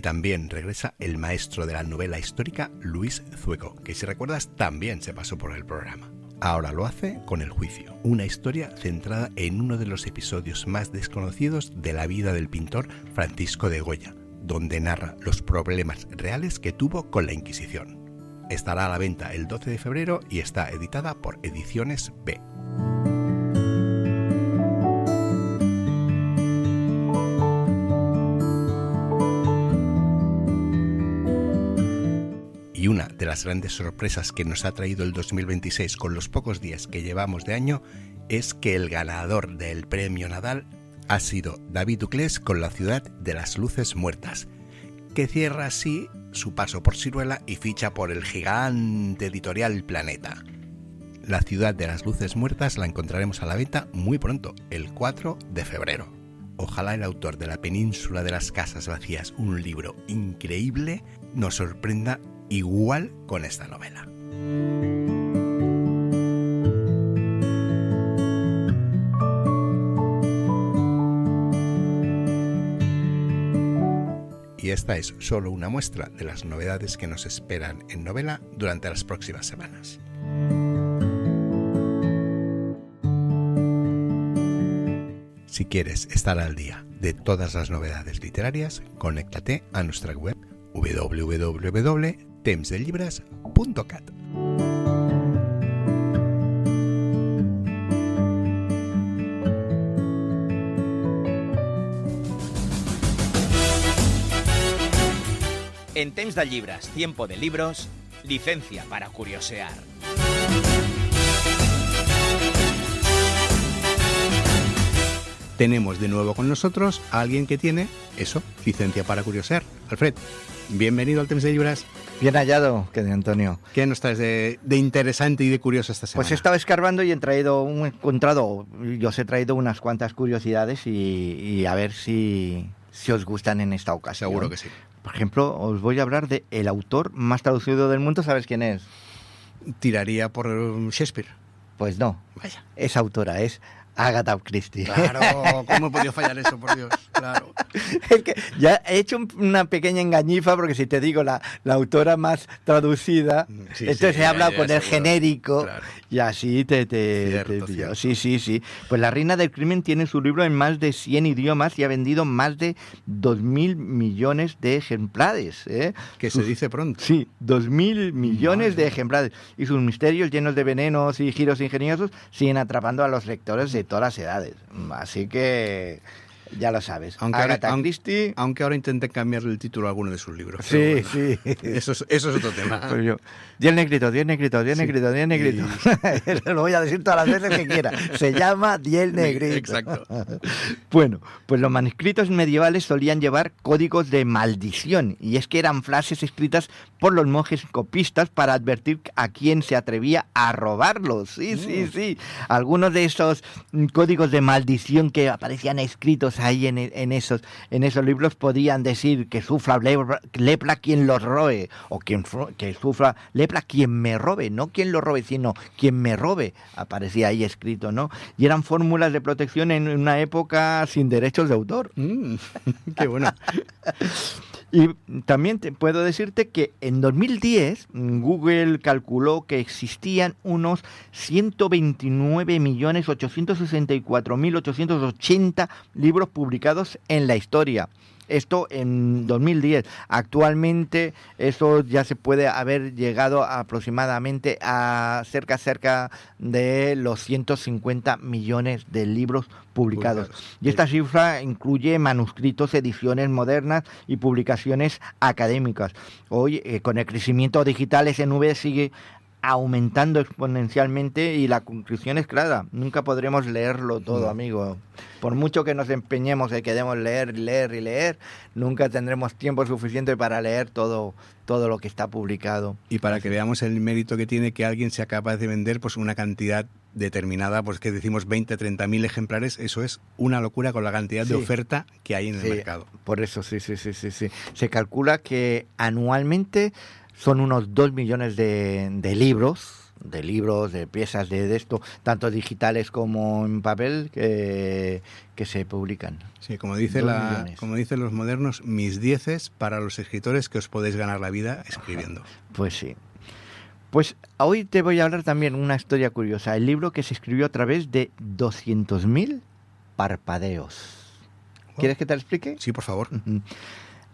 También regresa el maestro de la novela histórica Luis Zueco, que, si recuerdas, también se pasó por el programa. Ahora lo hace con El juicio, una historia centrada en uno de los episodios más desconocidos de la vida del pintor Francisco de Goya, donde narra los problemas reales que tuvo con la Inquisición. Estará a la venta el 12 de febrero y está editada por Ediciones B. Y una de las grandes sorpresas que nos ha traído el 2026 con los pocos días que llevamos de año es que el ganador del premio Nadal ha sido David Duclés con La ciudad de las luces muertas, que cierra así su paso por Siruela y ficha por el gigante editorial Planeta. La ciudad de las luces muertas la encontraremos a la venta muy pronto, el 4 de febrero. Ojalá el autor de La península de las casas vacías, un libro increíble, nos sorprenda igual con esta novela. Y esta es solo una muestra de las novedades que nos esperan en novela durante las próximas semanas. Si quieres estar al día de todas las novedades literarias, conéctate a nuestra web www.tempsdellibres.cat. En Temps de Llibres, Tiempo de Libros, licencia para curiosear. Tenemos de nuevo con nosotros a alguien que tiene, eso, licencia para curiosear. Alfred, bienvenido al Temps de Llibres. Bien hallado, que de Antonio. ¿Qué nos traes de interesante y de curioso esta semana? Pues he estado escarbando y yo os he traído unas cuantas curiosidades y a ver si os gustan en esta ocasión. Seguro que sí. Por ejemplo, os voy a hablar de el autor más traducido del mundo. ¿Sabes quién es? Tiraría por Shakespeare. Pues no. Vaya. Es autora, es Agatha Christie. Claro, ¿cómo he podido fallar eso, por Dios? Claro. Es que ya he hecho una pequeña engañifa, porque si te digo la autora más traducida, Sí, entonces sí, he hablado ya, con el seguro. Genérico, Claro. y así te Cierto, pillo. cierto. Sí. Pues La Reina del Crimen tiene su libro en más de 100 idiomas y ha vendido más de 2.000 millones de ejemplares. Que se dice pronto. Sí, 2.000 millones de ejemplares. Y sus misterios llenos de venenos y giros ingeniosos siguen atrapando a los lectores de todas las edades. Así que ya lo sabes. Agatha Christie. Aunque ahora intenten cambiarle el título a alguno de sus libros. Sí, pero sí. Eso es otro tema. Pues yo, 10 negritos. Lo voy a decir todas las veces que quiera. Se llama 10 negritos. Exacto. Bueno, pues los manuscritos medievales solían llevar códigos de maldición, y es que eran frases escritas por los monjes copistas para advertir a quien se atrevía a robarlos. Sí. Algunos de esos códigos de maldición que aparecían escritos ahí en esos libros podían decir que sufra lepra quien los robe, o que sufra lepra quien me robe, no quien lo robe, sino quien me robe, aparecía ahí escrito, ¿no? Y eran fórmulas de protección en una época sin derechos de autor. Qué bueno. Y también puedo decirte que en 2010 Google calculó que existían unos 129.864.880 libros publicados en la historia. Esto en 2010. Actualmente eso ya se puede haber llegado aproximadamente a cerca de los 150 millones de libros publicados. Y esta cifra incluye manuscritos, ediciones modernas y publicaciones académicas. Hoy, con el crecimiento digital, ese nube sigue aumentando exponencialmente y la conclusión es clara: nunca podremos leerlo todo, amigo. Por mucho que nos empeñemos y queremos leer, nunca tendremos tiempo suficiente para leer todo lo que está publicado. Y para que veamos el mérito que tiene que alguien sea capaz de vender pues una cantidad determinada, pues que decimos 20, 30.000 ejemplares, eso es una locura con la cantidad de oferta que hay en el mercado. Por eso, sí. Se calcula que anualmente son unos 2 millones de libros, de piezas de esto, tanto digitales como en papel, que se publican. Sí, como dicen los modernos, mis 10 para los escritores que os podéis ganar la vida escribiendo. Pues sí. Pues hoy te voy a hablar también una historia curiosa. El libro que se escribió a través de 200.000 parpadeos. ¿Quieres que te lo explique? Sí, por favor.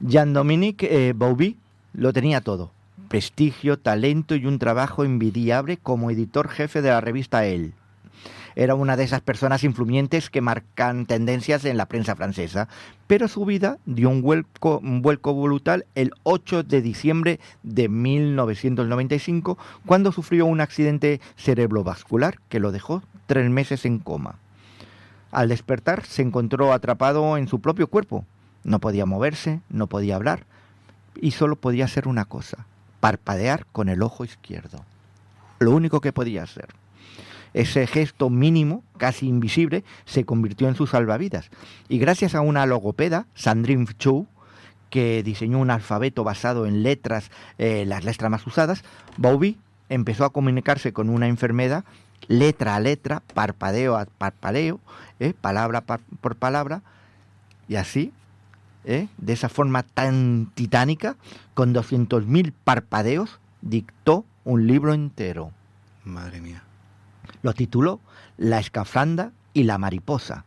Jean-Dominique Bauby lo tenía todo: prestigio, talento y un trabajo envidiable como editor jefe de la revista Elle. Era una de esas personas influyentes que marcan tendencias en la prensa francesa, pero su vida dio un vuelco brutal el 8 de diciembre de 1995, cuando sufrió un accidente cerebrovascular que lo dejó 3 meses en coma. Al despertar se encontró atrapado en su propio cuerpo. No podía moverse, no podía hablar y solo podía hacer una cosa: parpadear con el ojo izquierdo. Lo único que podía hacer. Ese gesto mínimo, casi invisible, se convirtió en su salvavidas. Y gracias a una logopeda, Sandrine Chou, que diseñó un alfabeto basado en letras, las letras más usadas, Bauby empezó a comunicarse con una enfermera, letra a letra, parpadeo a parpadeo, palabra por palabra, y así, de esa forma tan titánica, con 200.000 parpadeos, dictó un libro entero. Madre mía. Lo tituló La escafandra y la mariposa.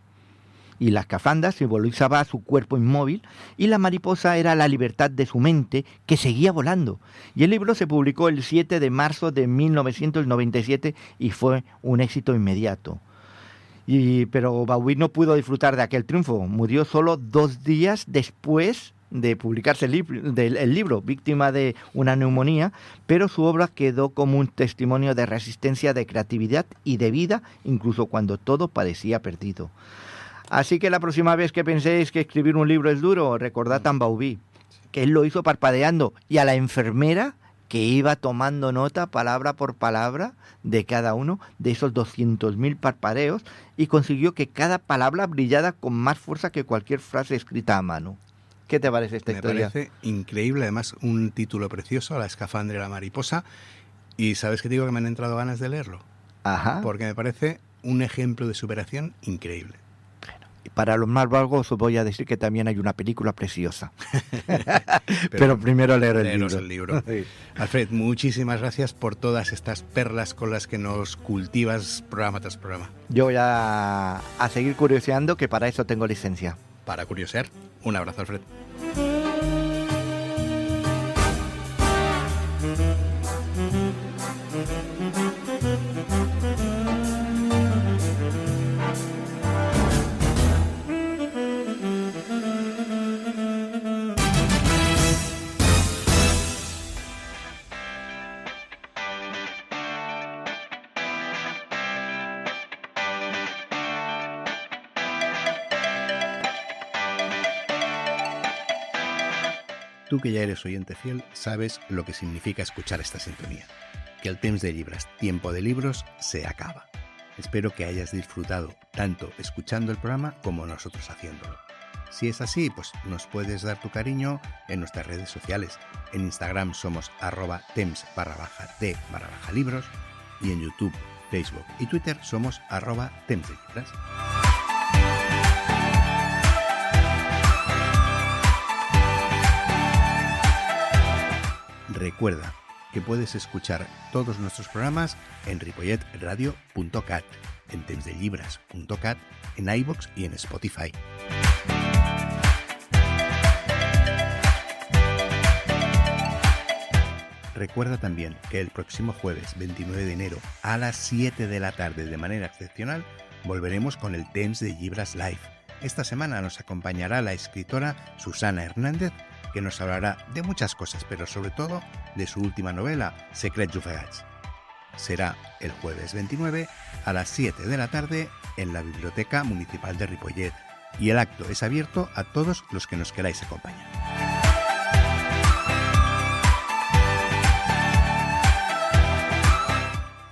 Y la escafandra simbolizaba su cuerpo inmóvil y la mariposa era la libertad de su mente, que seguía volando. Y el libro se publicó el 7 de marzo de 1997 y fue un éxito inmediato. Pero Bauby no pudo disfrutar de aquel triunfo. Murió solo 2 días después de publicarse el libro, víctima de una neumonía, pero su obra quedó como un testimonio de resistencia, de creatividad y de vida, incluso cuando todo parecía perdido. Así que la próxima vez que penséis que escribir un libro es duro, recordad a Bauby, que él lo hizo parpadeando, y a la enfermera que iba tomando nota palabra por palabra de cada uno de esos 200.000 parpadeos, y consiguió que cada palabra brillara con más fuerza que cualquier frase escrita a mano. ¿Qué te parece esta historia? Me parece increíble, además un título precioso, La escafandra y la mariposa, y ¿sabes qué digo? Que me han entrado ganas de leerlo. Ajá. Porque me parece un ejemplo de superación increíble. Y para los más vagos os voy a decir que también hay una película preciosa. Pero primero leer el libro. Sí. Alfred, muchísimas gracias por todas estas perlas con las que nos cultivas programa tras programa. Yo voy a seguir curioseando, que para eso tengo licencia. Para curiosear, un abrazo, Alfred. Tú que ya eres oyente fiel, sabes lo que significa escuchar esta sintonía. Que el Temps de Llibres, tiempo de libros, se acaba. Espero que hayas disfrutado tanto escuchando el programa como nosotros haciéndolo. Si es así, pues nos puedes dar tu cariño en nuestras redes sociales. En Instagram somos @temps_t_libros y en YouTube, Facebook y Twitter somos @tempsdelibras. Recuerda que puedes escuchar todos nuestros programas en ripolletradio.cat, en tempsdelibras.cat, en iVoox y en Spotify. Recuerda también que el próximo jueves 29 de enero a las 7 de la tarde, de manera excepcional, volveremos con el Temps de Llibres Live. Esta semana nos acompañará la escritora Susana Hernández, que nos hablará de muchas cosas, pero sobre todo de su última novela, Secrets ofegats. Será el jueves 29 a las 7 de la tarde en la Biblioteca Municipal de Ripollet, y el acto es abierto a todos los que nos queráis acompañar.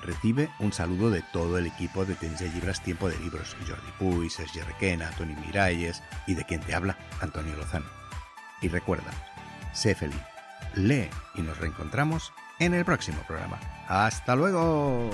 Recibe un saludo de todo el equipo de Temps de Llibres, tiempo de libros: Jordi Puy, Sergi Requena, Toni Miralles y de quien te habla, Antonio Lozano. Y recuerda, sé feliz, lee, y nos reencontramos en el próximo programa. ¡Hasta luego!